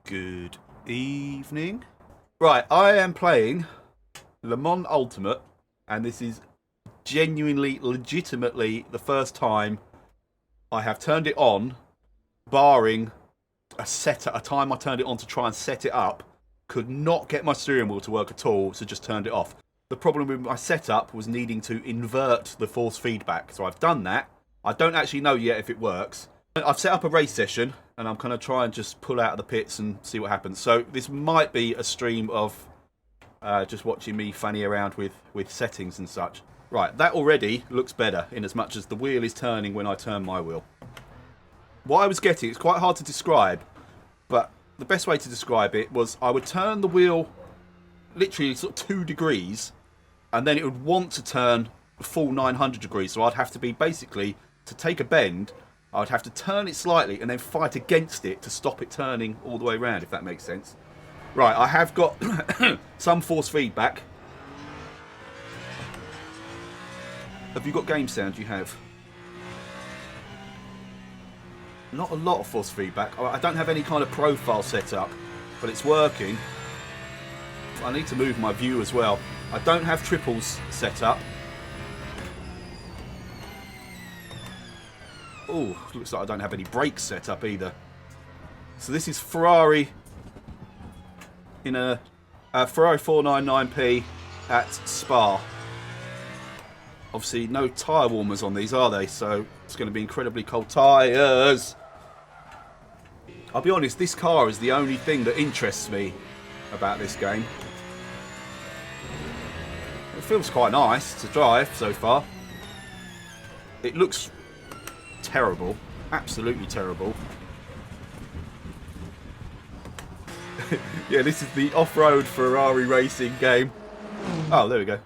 Good evening. Right, I am playing Le Mans Ultimate, and this is genuinely, legitimately the first time I have turned it on, barring a time I turned it on to try and set it up. Could not get my steering wheel to work at all, so just turned it off. The problem with my setup was needing to invert the force feedback, so I've done that. I don't actually know yet if it works. I've set up a race session, and I'm going to try and just pull out of the pits and see what happens. So this might be a stream of just watching me funny around with settings and such. Right, that already looks better, in as much as the wheel is turning when I turn my wheel. What I was getting, it's quite hard to describe, but the best way to describe it was I would turn the wheel literally sort of 2 degrees, and then it would want to turn a full 900 degrees. So I'd have to be basically, to take a bend, I'd have to turn it slightly and then fight against it to stop it turning all the way around, if that makes sense. Right, I have got some force feedback. Have you got game sound? You have. Not a lot of force feedback. I don't have any kind of profile set up, but it's working. I need to move my view as well. I don't have triples set up. Oh, looks like I don't have any brakes set up either. So this is Ferrari in a Ferrari 499p at Spa. Obviously no tyre warmers on these, are they? So it's going to be incredibly cold tyres. I'll be honest, this car is the only thing that interests me about this game. It feels quite nice to drive so far. It looks terrible, absolutely terrible. Yeah, this is the off-road Ferrari racing game. Oh, there we go.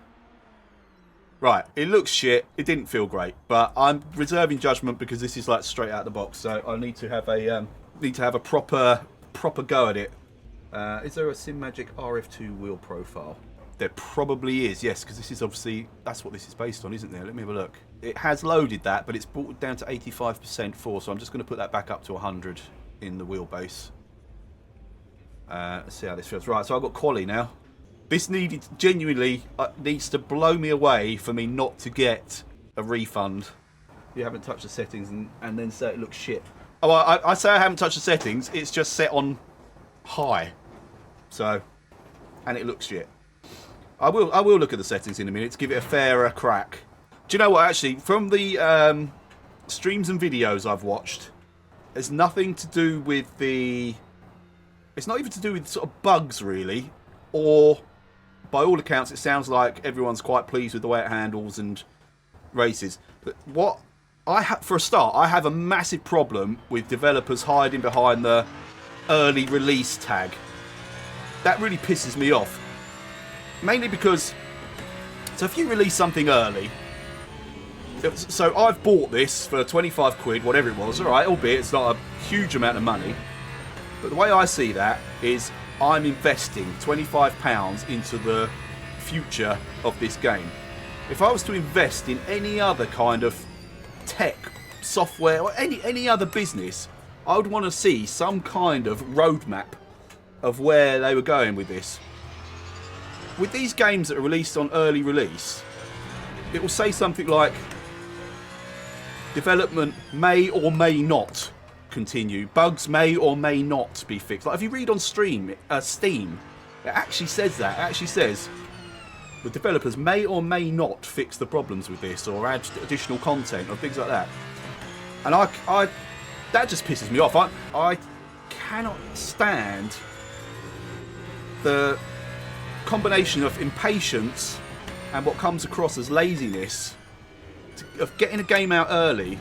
Right, it looks shit. It didn't feel great, but I'm reserving judgment because this is like straight out of the box. So I need to have a proper go at it. Is there a Simagic RF2 wheel profile? There probably is, yes, because this is obviously, that's what this is based on, isn't there? Let me have a look. It has loaded that, but it's brought it down to 85% force, so I'm just going to put that back up to 100 in the wheelbase. Let's see how this feels. Right, so I've got quali now. This genuinely needs to blow me away for me not to get a refund. You haven't touched the settings and then say it looks shit. Oh, I say I haven't touched the settings, it's just set on high. So, and it looks shit. I will look at the settings in a minute to give it a fairer crack. Do you know what, actually, from the streams and videos I've watched, it's nothing to do with the... It's not even to do with sort of bugs, really. Or, by all accounts, it sounds like everyone's quite pleased with the way it handles and races. But what for a start, I have a massive problem with developers hiding behind the early release tag. That really pisses me off. Mainly because, so if you release something early, so I've bought this for 25 quid, whatever it was, alright, albeit it's not a huge amount of money, but the way I see that is I'm investing £25 into the future of this game. If I was to invest in any other kind of tech, software, or any other business, I would want to see some kind of roadmap of where they were going with this. With these games that are released on early release, it will say something like development may or may not continue, bugs may or may not be fixed. Like if you read on Steam, it actually says that. It actually says the developers may or may not fix the problems with this or add additional content or things like that. And I that just pisses me off. I cannot stand the combination of impatience and what comes across as laziness of getting a game out early.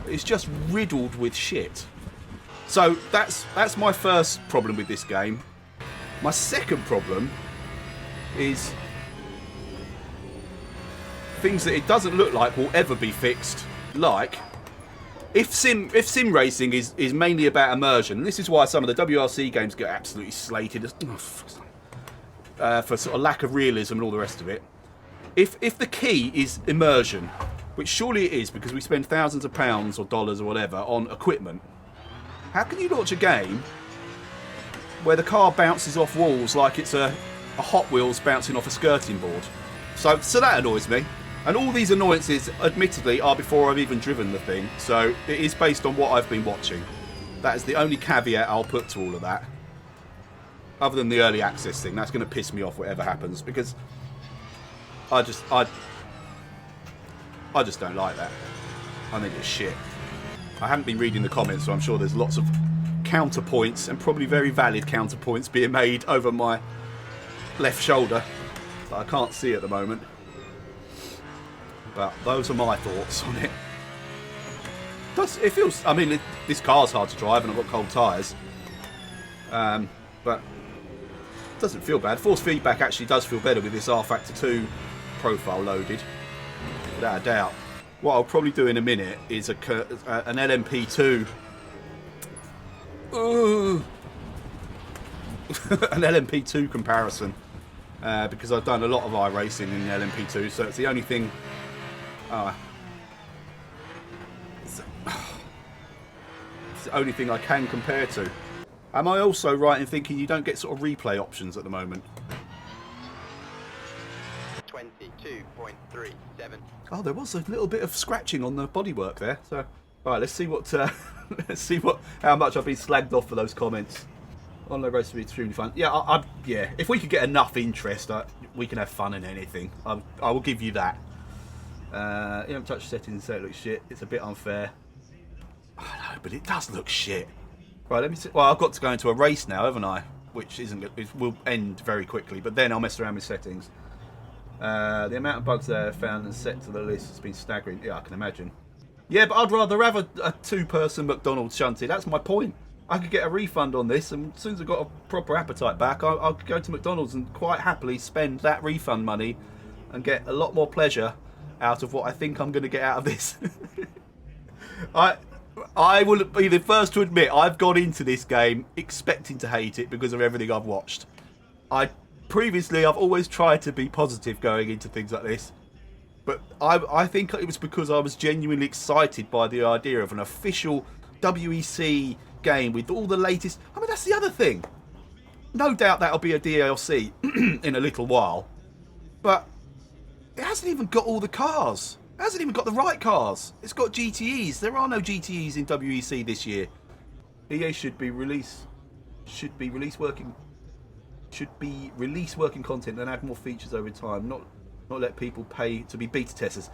It's just riddled with shit. So that's my first problem with this game. My second problem is things that it doesn't look like will ever be fixed. Like if sim racing is mainly about immersion, and this is why some of the WRC games get absolutely slated for sort of lack of realism and all the rest of it. If the key is immersion, which surely it is because we spend thousands of pounds or dollars or whatever on equipment, how can you launch a game where the car bounces off walls like it's a Hot Wheels bouncing off a skirting board. So that annoys me. And all these annoyances, admittedly, are before I've even driven the thing. So it is based on what I've been watching. That is the only caveat I'll put to all of that. Other than the early access thing, that's going to piss me off whatever happens, because I just don't like that. I think it's shit. I haven't been reading the comments, so I'm sure there's lots of counterpoints, and probably very valid counterpoints, being made over my left shoulder that I can't see at the moment. But those are my thoughts on it. It feels, I mean, this car's hard to drive and I've got cold tyres. But it doesn't feel bad. Force feedback actually does feel better with this R Factor 2 profile loaded, without a doubt. What I'll probably do in a minute is an LMP2. An LMP2 comparison. Because I've done a lot of iRacing in the LMP2, so it's the only thing. It's the only thing I can compare to. Am I also right in thinking you don't get sort of replay options at the moment? 22.37. Oh, there was a little bit of scratching on the bodywork there. So, all right, let's see what how much I've been slagged off for those comments. On the race to be extremely fun. Yeah, yeah. If we could get enough interest, we can have fun in anything. I will give you that. You haven't touched settings, so it looks shit. It's a bit unfair. I know, but it does look shit. Right, let me see. Well, I've got to go into a race now, haven't I? Which isn't. It will end very quickly. But then I'll mess around with settings. The amount of bugs there found and set to the list has been staggering. Yeah, I can imagine. Yeah, but I'd rather have a two-person McDonald's shunted. That's my point. I could get a refund on this, and as soon as I've got a proper appetite back, I'll go to McDonald's and quite happily spend that refund money and get a lot more pleasure out of what I think I'm going to get out of this. I will be the first to admit I've gone into this game expecting to hate it because of everything I've watched. Previously, I've always tried to be positive going into things like this, but I think it was because I was genuinely excited by the idea of an official WEC game with all the latest. I mean, that's the other thing. No doubt that'll be a DLC in a little while, but it hasn't even got all the cars. It hasn't even got the right cars. It's got GTEs. There are no GTEs in WEC this year. EA should be release working content and add more features over time. Not let people pay to be beta testers.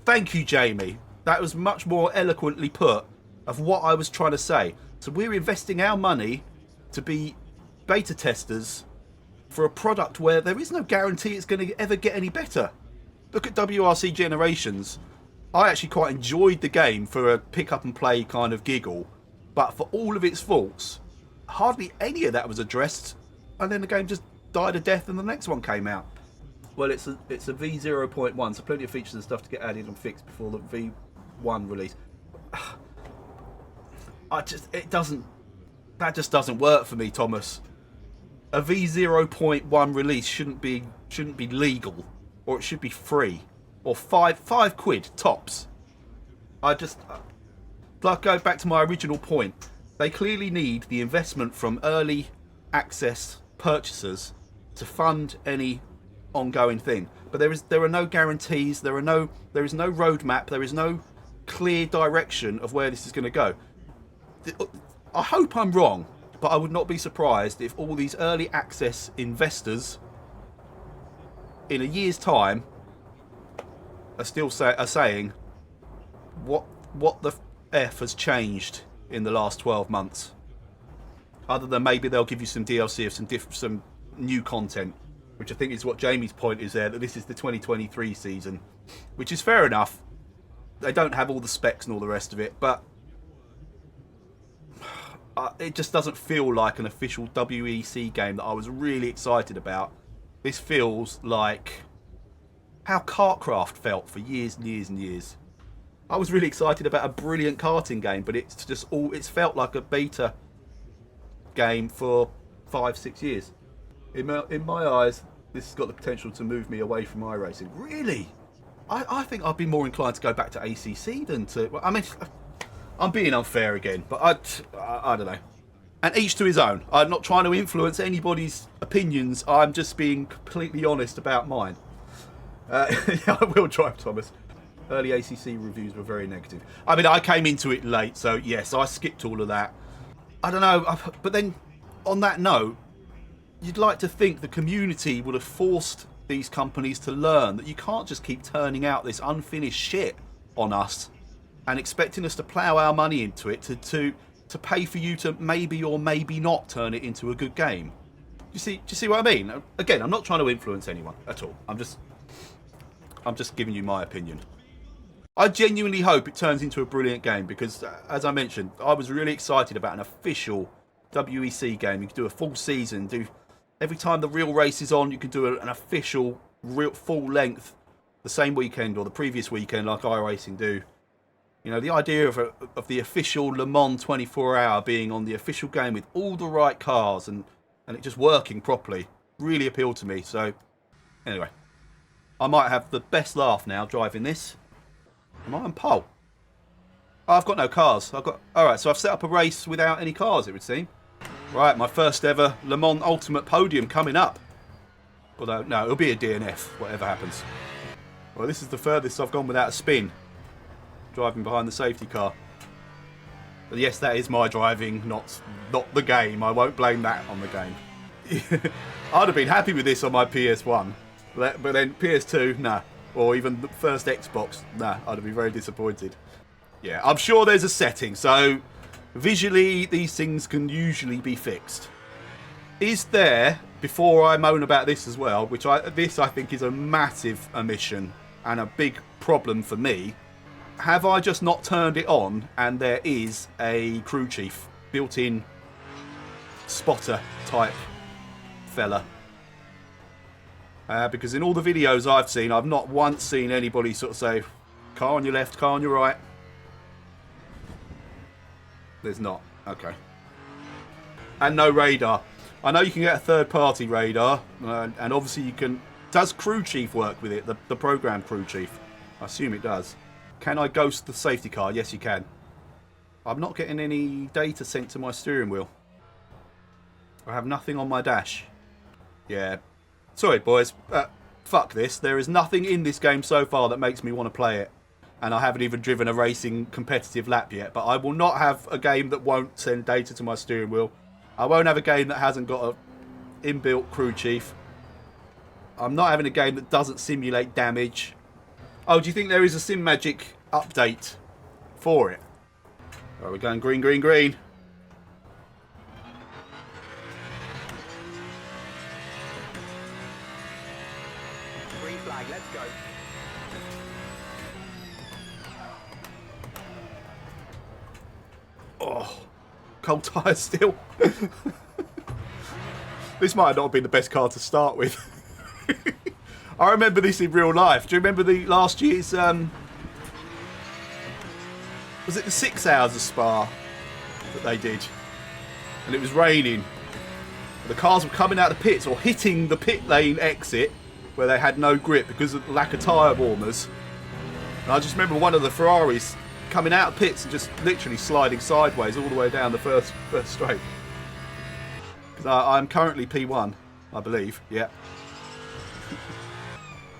Thank you, Jamie. That was much more eloquently put of what I was trying to say. So we're investing our money to be beta testers for a product where there is no guarantee it's going to ever get any better. Look at WRC Generations. I actually quite enjoyed the game for a pick up and play kind of giggle, but for all of its faults, hardly any of that was addressed, and then the game just died a death and the next one came out. Well, it's a V0.1, so plenty of features and stuff to get added and fixed before the V1 release. That just doesn't work for me, Thomas. A V0.1 release shouldn't be legal, or it should be free, or five quid tops. Like, go back to my original point. They clearly need the investment from early access purchasers to fund any ongoing thing. But there are no guarantees. There is no roadmap. There is no clear direction of where this is going to go. I hope I'm wrong, but I would not be surprised if all these early access investors in a year's time are still saying what the F has changed in the last 12 months. Other than maybe they'll give you some DLC of some new content, which I think is what Jamie's point is there, that this is the 2023 season, which is fair enough. They don't have all the specs and all the rest of it, but it just doesn't feel like an official WEC game that I was really excited about. This feels like how Kartcraft felt for years and years and years. I was really excited about a brilliant karting game, but it's felt like a beta game for 5-6 years. In my eyes, this has got the potential to move me away from iRacing. Really? I think I'd be more inclined to go back to ACC than to... I mean, I'm being unfair again, but I don't know. And each to his own. I'm not trying to influence anybody's opinions. I'm just being completely honest about mine. Yeah, I will drive, Thomas. Early ACC reviews were very negative. I mean, I came into it late, so yes, I skipped all of that. I don't know, but then on that note, you'd like to think the community would have forced these companies to learn that you can't just keep turning out this unfinished shit on us and expecting us to plough our money into it to pay for you to maybe or maybe not turn it into a good game. Do you see what I mean? Again, I'm not trying to influence anyone at all. I'm just giving you my opinion. I genuinely hope it turns into a brilliant game because, as I mentioned, I was really excited about an official WEC game. You can do a full season, every time the real race is on, you can do an official, real full length the same weekend or the previous weekend like iRacing do. You know, the idea of the official Le Mans 24-hour being on the official game with all the right cars and it just working properly really appealed to me. So, anyway, I might have the best laugh now driving this. Am I on pole? Oh, I've got no cars. Alright, so I've set up a race without any cars, it would seem. Right, my first ever Le Mans Ultimate podium coming up. Although, no, it'll be a DNF, whatever happens. Well, this is the furthest I've gone without a spin. Driving behind the safety car. But yes, that is my driving, not the game. I won't blame that on the game. I'd have been happy with this on my PS1. But then PS2, nah. Or even the first Xbox, nah. I'd have been very disappointed. Yeah, I'm sure there's a setting, so visually these things can usually be fixed. Is there, before I moan about this as well, which I think is a massive omission and a big problem for me, have I just not turned it on and there is a crew chief, built-in spotter type fella? Because in all the videos I've seen, I've not once seen anybody sort of say, car on your left, car on your right. There's not. Okay. And no radar. I know you can get a third-party radar, and obviously you can... Does crew chief work with it, the program crew chief? I assume it does. Can I ghost the safety car? Yes, you can. I'm not getting any data sent to my steering wheel. I have nothing on my dash. Yeah. Sorry, boys. Fuck this. There is nothing in this game so far that makes me want to play it. And I haven't even driven a racing competitive lap yet. But I will not have a game that won't send data to my steering wheel. I won't have a game that hasn't got a inbuilt crew chief. I'm not having a game that doesn't simulate damage. Oh, do you think there is a Simagic update for it? Right, we're going green, green, green. Green flag, let's go. Oh, cold tyres still. This might not have been the best car to start with. I remember this in real life. Do you remember the last year's, was it the 6 hours of Spa that they did? And it was raining. The cars were coming out of the pits or hitting the pit lane exit where they had no grip because of the lack of tyre warmers. And I just remember one of the Ferraris coming out of pits and just literally sliding sideways all the way down the first straight. Because I'm currently P1, I believe. Yeah.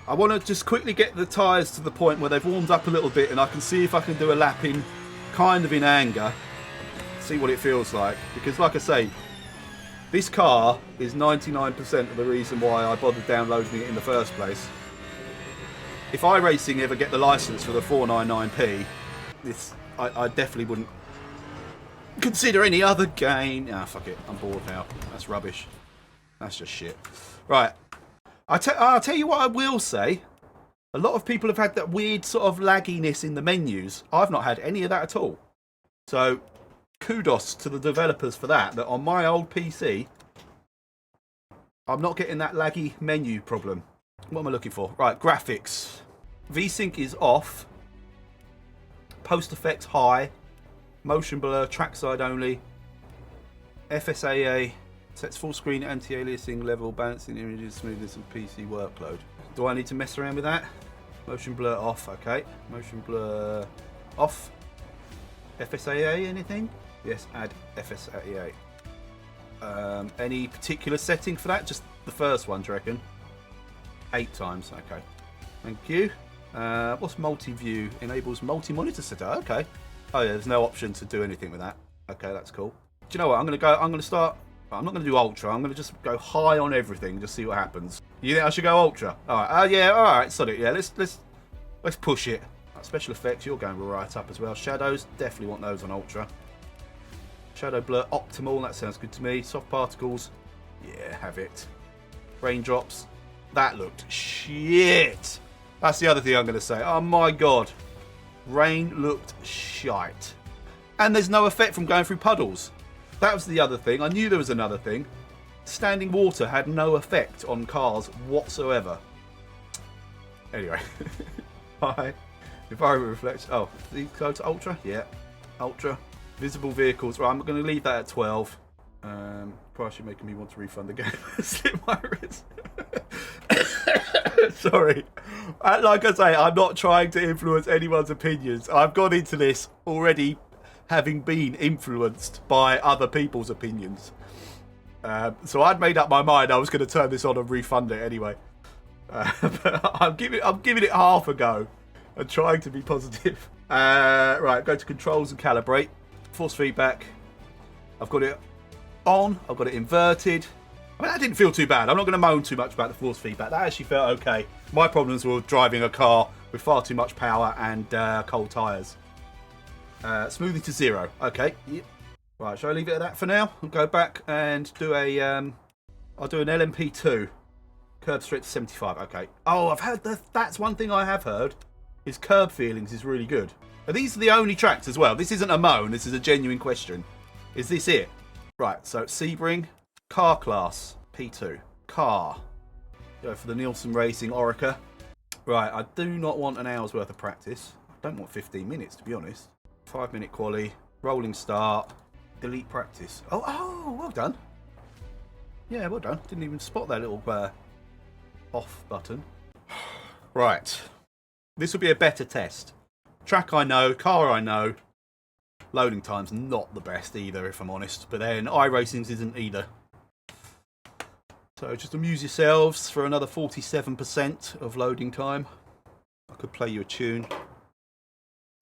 I want to just quickly get the tyres to the point where they've warmed up a little bit and I can see if I can do a lap in kind of in anger. See what it feels like. Because like I say, this car is 99% of the reason why I bothered downloading it in the first place. If iRacing ever get the license for the 499p, I definitely wouldn't consider any other game. Ah, fuck it. I'm bored now. That's rubbish. That's just shit. Right. I'll tell you what I will say. A lot of people have had that weird sort of lagginess in the menus. I've not had any of that at all. So, kudos to the developers for that. That on my old PC, I'm not getting that laggy menu problem. What am I looking for? Right, graphics. VSync is off. Post effects high. Motion blur, trackside only. FSAA. Sets full screen anti-aliasing level, balancing images, smoothness and PC workload. Do I need to mess around with that? Motion blur off, okay. Motion blur off. FSAA anything? Yes, add FSAA. Any particular setting for that? Just the first one, do you reckon? 8 times, okay. Thank you. What's multi-view? Enables multi-monitor setup. Okay. Oh yeah, there's no option to do anything with that. Okay, that's cool. Do you know what? I'm gonna start. I'm not gonna do ultra. I'm gonna just go high on everything. Just see what happens. You think I should go ultra? All right. Yeah. All right. Sonic. Yeah. Let's push it. Right, special effects. You're going right up as well. Shadows. Definitely want those on ultra. Shadow blur optimal. That sounds good to me. Soft particles. Yeah, have it. Raindrops. That looked shit. That's the other thing I'm going to say. Oh my god. Rain looked shite. And there's no effect from going through puddles. That was the other thing. I knew there was another thing. Standing water had no effect on cars whatsoever. Anyway. Hi. Environment reflection. Oh, these go to ultra? Yeah. Ultra. Visible vehicles. Right, I'm going to leave that at 12. Price you're making me want to refund the game. Slit my wrist. Sorry. Like I say, I'm not trying to influence anyone's opinions. I've gone into this already having been influenced by other people's opinions. So I'd made up my mind I was going to turn this on and refund it anyway. But I'm giving it half a go and trying to be positive. Right, go to controls and calibrate. Force feedback. I've got it on. I've got it inverted. I mean, that didn't feel too bad. I'm not going to moan too much about the force feedback. That actually felt okay. My problems were driving a car with far too much power and cold tyres. Smoothing to 0. Okay. Yep. Right, shall I leave it at that for now? I'll go back and do a... I'll do an LMP2. Curb straight to 75. Okay. Oh, I've heard that's one thing I have heard. Is curb feelings is really good. Are these the only tracks as well? This isn't a moan. This is a genuine question. Is this it? Right, so Sebring. Car class. P2. Car. Go for the Nielsen Racing Orica. Right, I do not want an hour's worth of practice. I don't want 15 minutes, to be honest. 5-minute quali. Rolling start. Delete practice. Oh, well done. Yeah, well done. Didn't even spot that little off button. Right. This will be a better test. Track I know, car I know. Loading time's not the best either, if I'm honest. But then iRacing's isn't either. So just amuse yourselves for another 47% of loading time. I could play you a tune.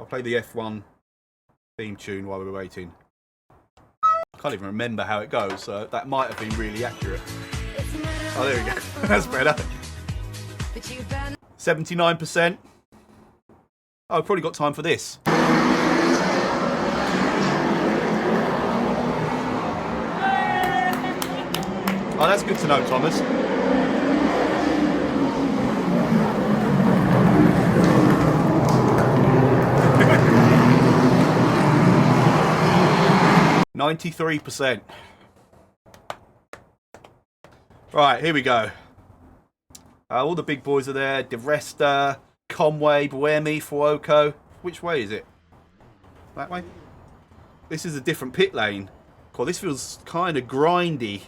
I'll play the F1 theme tune while we're waiting. I can't even remember how it goes, so that might have been really accurate. Oh, there we go. That's better. 79%. Oh, I've probably got time for this. Oh, that's good to know, Thomas. %. Right, here we go. All the big boys are there. De Resta, Conway, Buemi, Fuoco. Which way is it? That way? This is a different pit lane. God, this feels kind of grindy.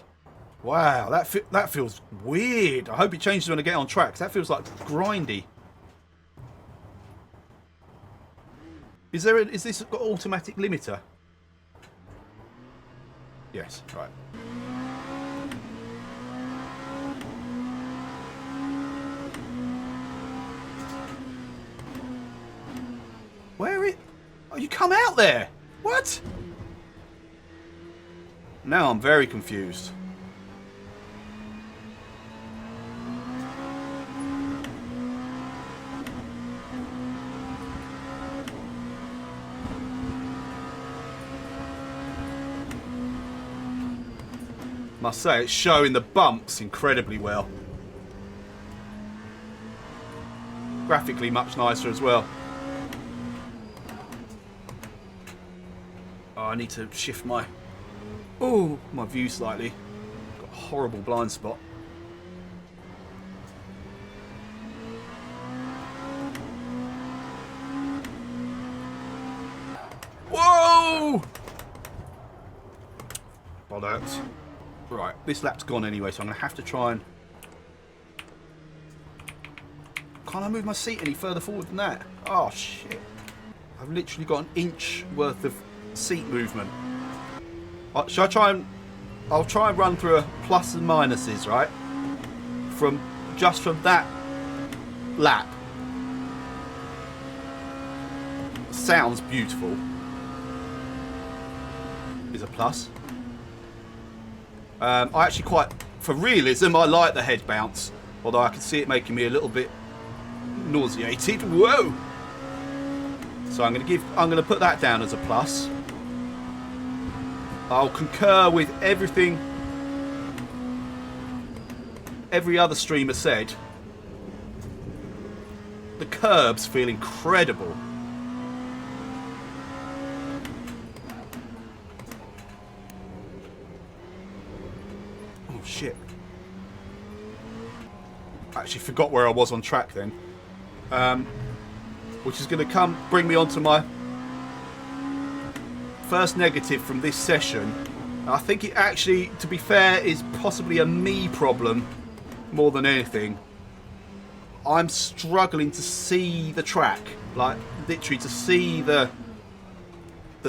Wow, that feels weird. I hope it changes when I get on tracks. That feels like grindy. Is this got automatic limiter? Yes, right. Where it? Oh, you come out there. What? Now I'm very confused. Must say, it's showing the bumps incredibly well. Graphically much nicer as well. Oh, I need to shift my view slightly. Got a horrible blind spot. Whoa! Bollocks. Right, this lap's gone anyway, so I'm going to have to try and... Can't I move my seat any further forward than that? Oh, shit. I've literally got an inch worth of seat movement. Shall I try and I'll try and run through a plus and minuses, right? From that lap. Sounds beautiful. Is a plus. I actually quite, for realism, I like the head bounce. Although I can see it making me a little bit nauseated. Whoa! So I'm going to put that down as a plus. I'll concur with everything every other streamer said. The curbs feel incredible. Oh shit. I actually forgot where I was on track then. Which is going to bring me on to my first negative from this session. I think it actually, to be fair, is possibly a me problem more than anything. I'm struggling to see the track, like literally to see the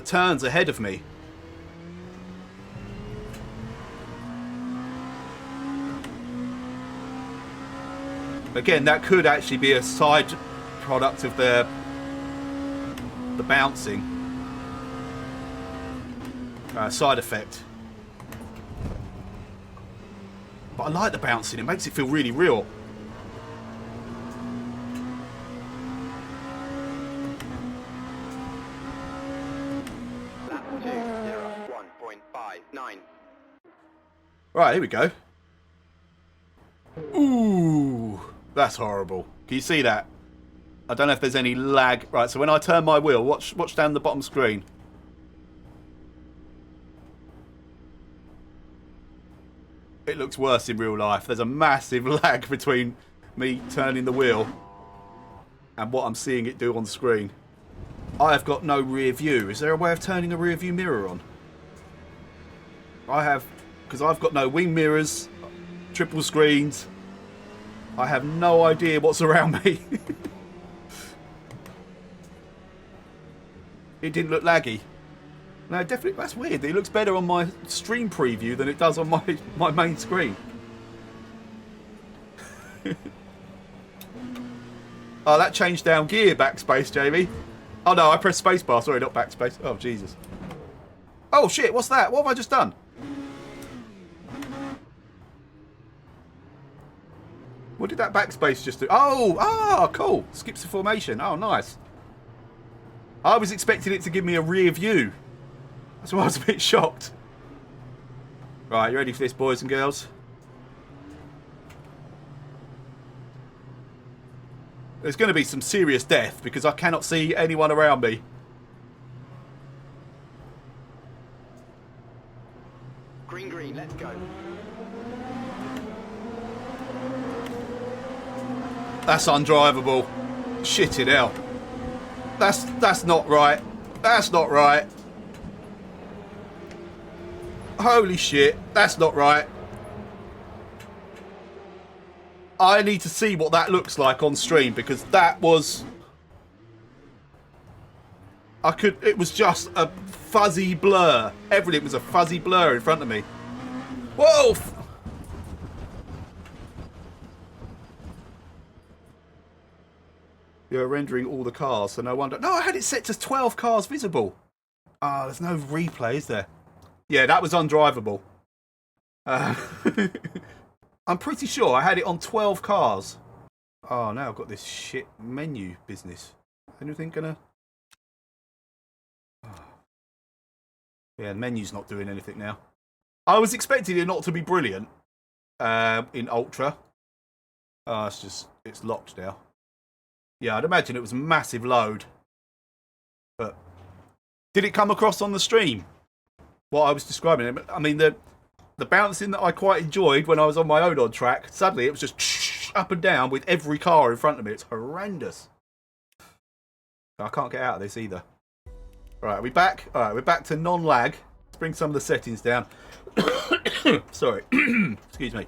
turns ahead of me. Again, that could actually be a side product of the bouncing side effect. But I like the bouncing, it makes it feel really real. Lap 2:01.59. Right, here we go. Ooh, that's horrible. Can you see that? I don't know if there's any lag. Right, so when I turn my wheel, watch down the bottom screen. It looks worse in real life. There's a massive lag between me turning the wheel and what I'm seeing it do on the screen. I have got no rear view. Is there a way of turning a rear view mirror on? I have, because I've got no wing mirrors, triple screens. I have no idea what's around me. It didn't look laggy. No, definitely, that's weird. It looks better on my stream preview than it does on my main screen. Oh, that changed down gear, backspace, Jamie. Oh no, I pressed spacebar. Sorry, not backspace. Oh, Jesus. Oh shit, what's that? What have I just done? What did that backspace just do? Oh, cool. Skips the formation. Oh, nice. I was expecting it to give me a rear view. That's why I was a bit shocked. Right, you ready for this, boys and girls? There's going to be some serious death because I cannot see anyone around me. Green, let's go. That's undrivable. Shit it hell. That's not right. That's not right. Holy shit, that's not right. I need to see what that looks like on stream because that was... it was just a fuzzy blur. Everything was a fuzzy blur in front of me. Whoa! You're rendering all the cars, so no wonder. No, I had it set to 12 cars visible. Ah, there's no replay, is there? Yeah, that was undrivable. I'm pretty sure I had it on 12 cars. Oh, now I've got this shit menu business. Anything gonna... Oh. Yeah, the menu's not doing anything now. I was expecting it not to be brilliant in Ultra. Oh, it's locked now. Yeah, I'd imagine it was a massive load. But did it come across on the stream? What I was describing? I mean, the bouncing that I quite enjoyed when I was on my own on track, suddenly it was just up and down with every car in front of me. It's horrendous. I can't get out of this either. All right, are we back? All right, we're back to non-lag. Let's bring some of the settings down. Sorry. Excuse me.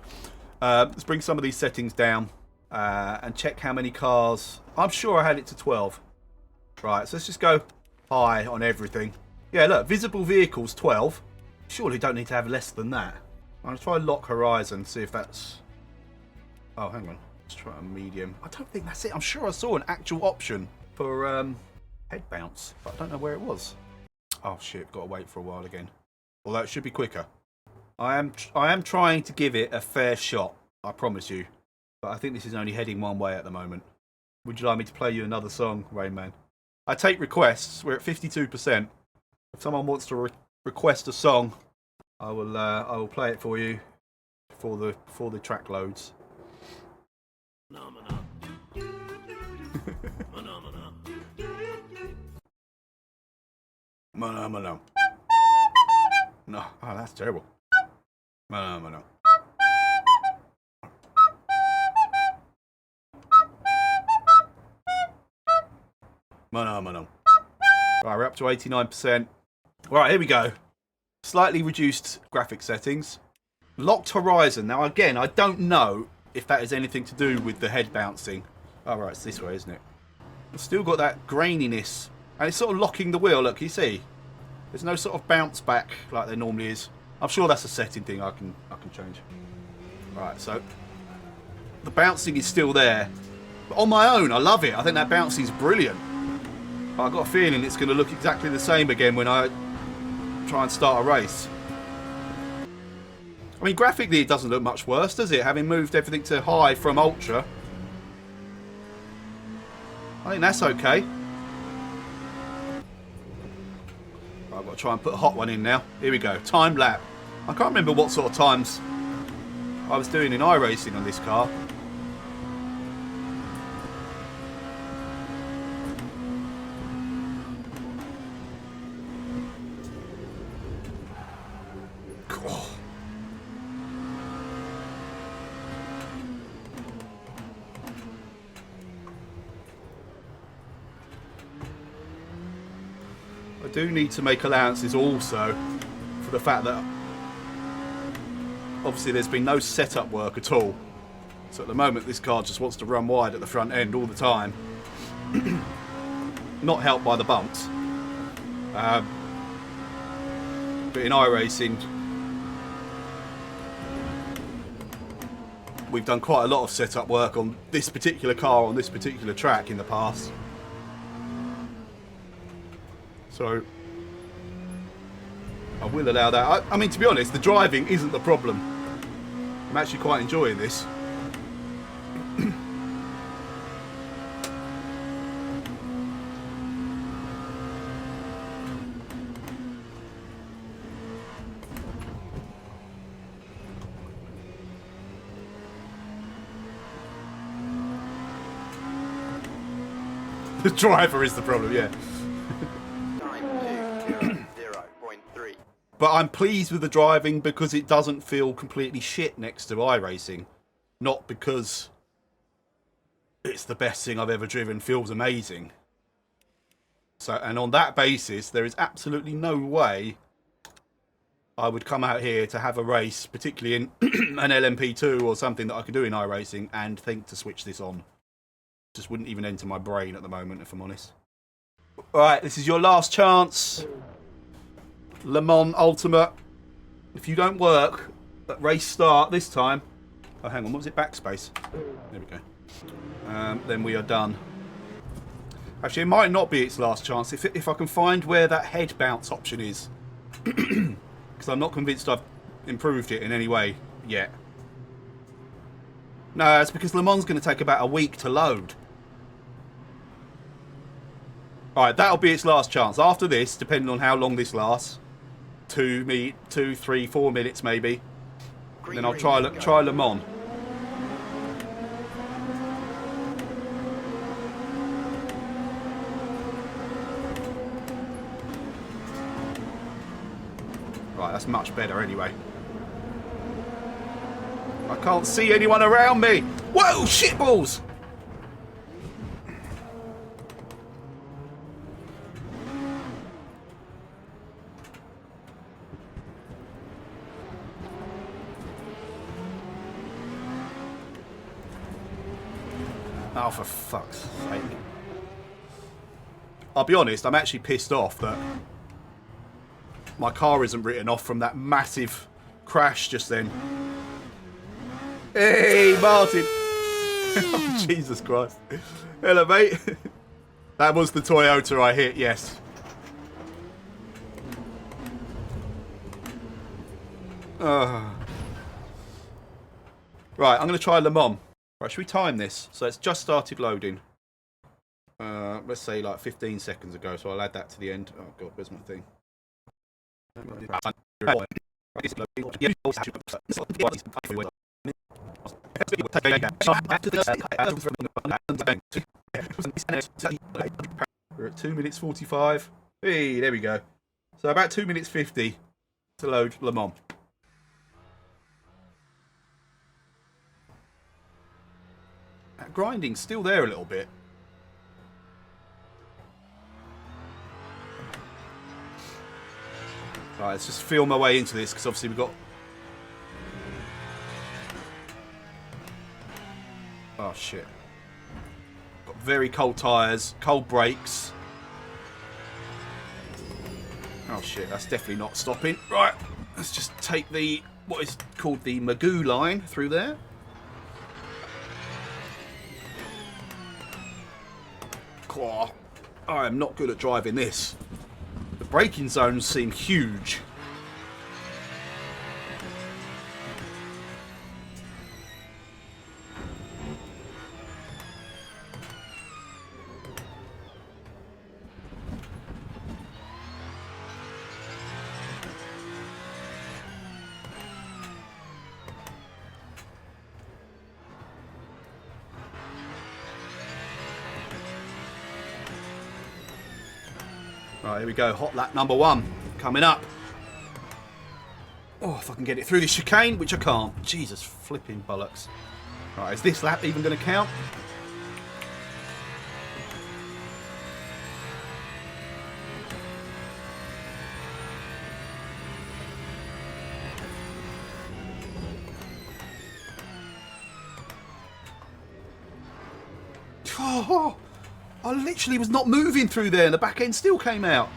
Let's bring some of these settings down and check how many cars. I'm sure I had it to 12. Right, so let's just go high on everything. Yeah, look, visible vehicles 12. Surely don't need to have less than that. I'm going to try lock horizon, see if that's... Oh, hang on. Let's try a medium. I don't think that's it. I'm sure I saw an actual option for head bounce, but I don't know where it was. Oh shit, got to wait for a while again. Although it should be quicker. I am trying to give it a fair shot, I promise you. But I think this is only heading one way at the moment. Would you like me to play you another song, Rain Man? I take requests. We're at 52%. If someone wants to request a song, I will play it for you before the track loads. No, oh, that's terrible. No. Right, we're up to 89%. Right, here we go. Slightly reduced graphic settings. Locked horizon. Now, again, I don't know if that has anything to do with the head bouncing. Oh, right, it's this way, isn't it? It's still got that graininess. And it's sort of locking the wheel. Look, you see? There's no sort of bounce back like there normally is. I'm sure that's a setting thing I can change. Right, so the bouncing is still there. But on my own, I love it. I think that bouncing is brilliant. But I've got a feeling it's going to look exactly the same again when I try and start a race. I mean, graphically it doesn't look much worse, does it? Having moved everything to high from ultra. I think that's okay. I've got to try and put a hot one in now. Here we go. Time lap. I can't remember what sort of times I was doing in iRacing on this car. Cool. I do need to make allowances also for the fact that obviously there's been no setup work at all. So at the moment this car just wants to run wide at the front end all the time. Not helped by the bumps. But in iRacing we've done quite a lot of setup work on this particular car on this particular track in the past. So I will allow that. I mean, to be honest, the driving isn't the problem. I'm actually quite enjoying this. The driver is the problem, yeah. But I'm pleased with the driving because it doesn't feel completely shit next to iRacing. Not because it's the best thing I've ever driven, feels amazing. So, and on that basis, there is absolutely no way I would come out here to have a race, particularly in an LMP2 or something that I could do in iRacing, and think to switch this on. Just wouldn't even enter my brain at the moment, if I'm honest. Alright, this is your last chance. Le Mans Ultimate. If you don't work at race start this time, oh hang on, what was it? Backspace. There we go. Then we are done. Actually, it might not be its last chance if I can find where that head bounce option is, because I'm not convinced I've improved it in any way yet. No, it's because Le Mans going to take about a week to load. Alright, that'll be its last chance. After this, depending on how long this lasts, 2, 3, 4 minutes maybe. Then I'll try Le Mans. Right, that's much better anyway. I can't see anyone around me. Whoa, shitballs! Oh, for fuck's sake. I'll be honest, I'm actually pissed off that my car isn't written off from that massive crash just then. Hey, Martin! Oh, Jesus Christ. Hello, mate. That was the Toyota I hit, yes. Right, I'm going to try Le Mans. Right, should we time this? So it's just started loading. Let's say like 15 seconds ago, so I'll add that to the end. Oh god, where's my thing? We're at 2 minutes 45. Hey, there we go. So about 2 minutes 50 to load Le Mans. That grinding's still there a little bit. Right, let's just feel my way into this because obviously we've got... Oh shit. Got very cold tyres, cold brakes. Oh shit, that's definitely not stopping. Right, let's just take the, what is called the Magoo line through there. Oh, I am not good at driving this. The braking zones seem huge. Right, here we go. Hot lap number 1 coming up. Oh, if I can get it through this chicane, which I can't. Jesus flipping bollocks. Right, is this lap even going to count? Oh, I literally was not moving through there and the back end still came out.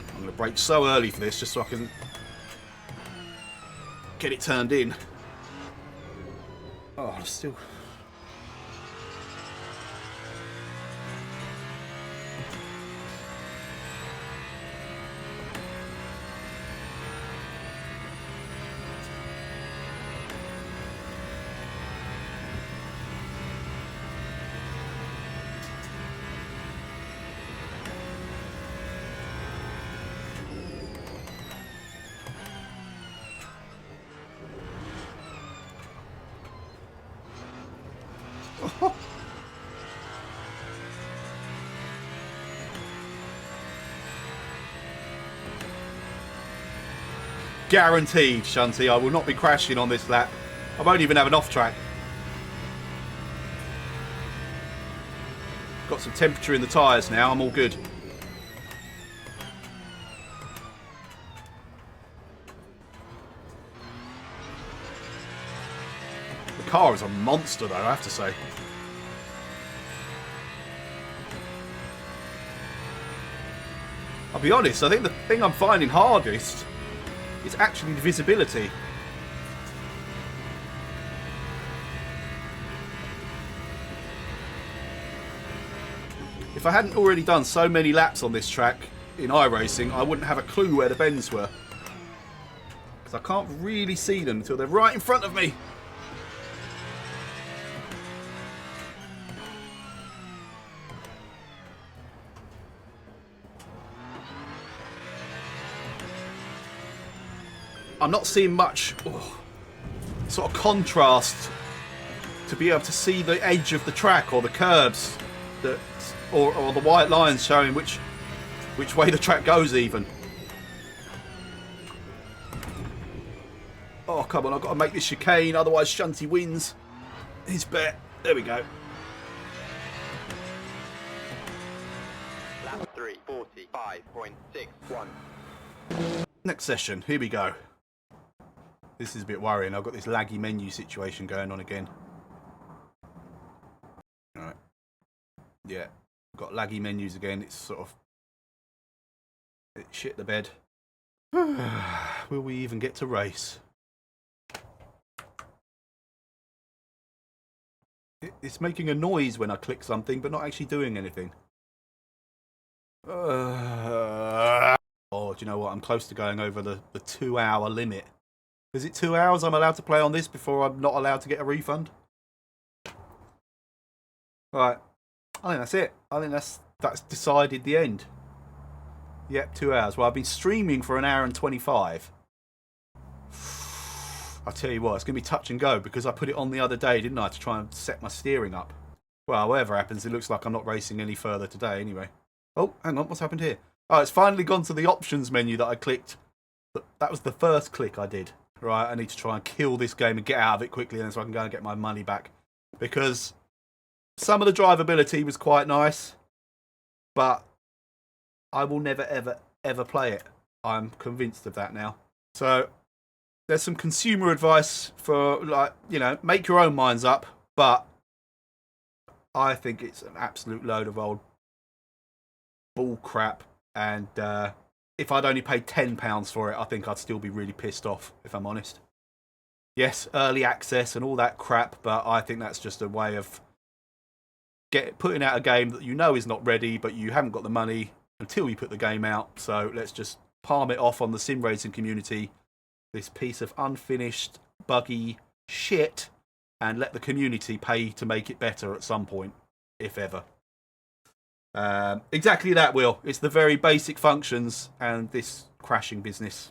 I'm going to brake so early for this just so I can get it turned in. Oh, I'm still... Guaranteed, Shunty, I will not be crashing on this lap. I won't even have an off track. Got some temperature in the tyres now, I'm all good. The car is a monster though, I have to say. I'll be honest, I think the thing I'm finding hardest is actually the visibility. If I hadn't already done so many laps on this track in iRacing, I wouldn't have a clue where the bends were. Because I can't really see them until they're right in front of me. I'm not seeing much sort of contrast to be able to see the edge of the track or the curbs that, or the white lines showing which way the track goes even. Oh come on, I've got to make this chicane, otherwise Shunty wins his bet. There we go. Lap 3, 45.61. Next session, here we go. This is a bit worrying. I've got this laggy menu situation going on again. Alright. Yeah, got laggy menus again. It's sort of... it shit the bed. Will we even get to race? It's making a noise when I click something, but not actually doing anything. Oh, do you know what? I'm close to going over the 2-hour limit. Is it 2 hours I'm allowed to play on this before I'm not allowed to get a refund? Right. I think that's it. I think that's decided the end. Yep, 2 hours. Well, I've been streaming for 1 hour and 25. I'll tell you what, it's going to be touch and go because I put it on the other day, didn't I, to try and set my steering up. Well, whatever happens, it looks like I'm not racing any further today anyway. Oh, hang on, what's happened here? Oh, it's finally gone to the options menu that I clicked. That was the first click I did. Right, I need to try and kill this game and get out of it quickly so I can go and get my money back. Because some of the drivability was quite nice, but I will never, ever, ever play it. I'm convinced of that now. So there's some consumer advice for, like, you know, make your own minds up, but I think it's an absolute load of old bull crap, and if I'd only paid £10 for it, I think I'd still be really pissed off, if I'm honest. Yes, early access and all that crap, but I think that's just a way of putting out a game that you know is not ready, but you haven't got the money until you put the game out, so let's just palm it off on the sim racing community, this piece of unfinished, buggy shit, and let the community pay to make it better at some point, if ever. Exactly that, Will. It's the very basic functions and this crashing business.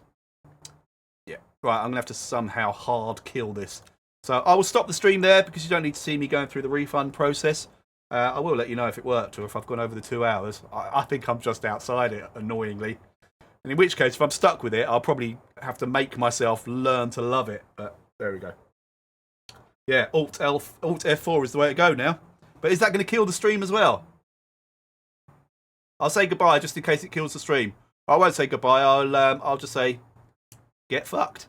Yeah. Right, I'm going to have to somehow hard kill this. So I will stop the stream there because you don't need to see me going through the refund process. I will let you know if it worked or if I've gone over the 2 hours. I think I'm just outside it, annoyingly. And in which case, if I'm stuck with it, I'll probably have to make myself learn to love it. But there we go. Yeah, Alt F4 is the way to go now. But is that going to kill the stream as well? I'll say goodbye just in case it kills the stream. I won't say goodbye. I'll just say, get fucked.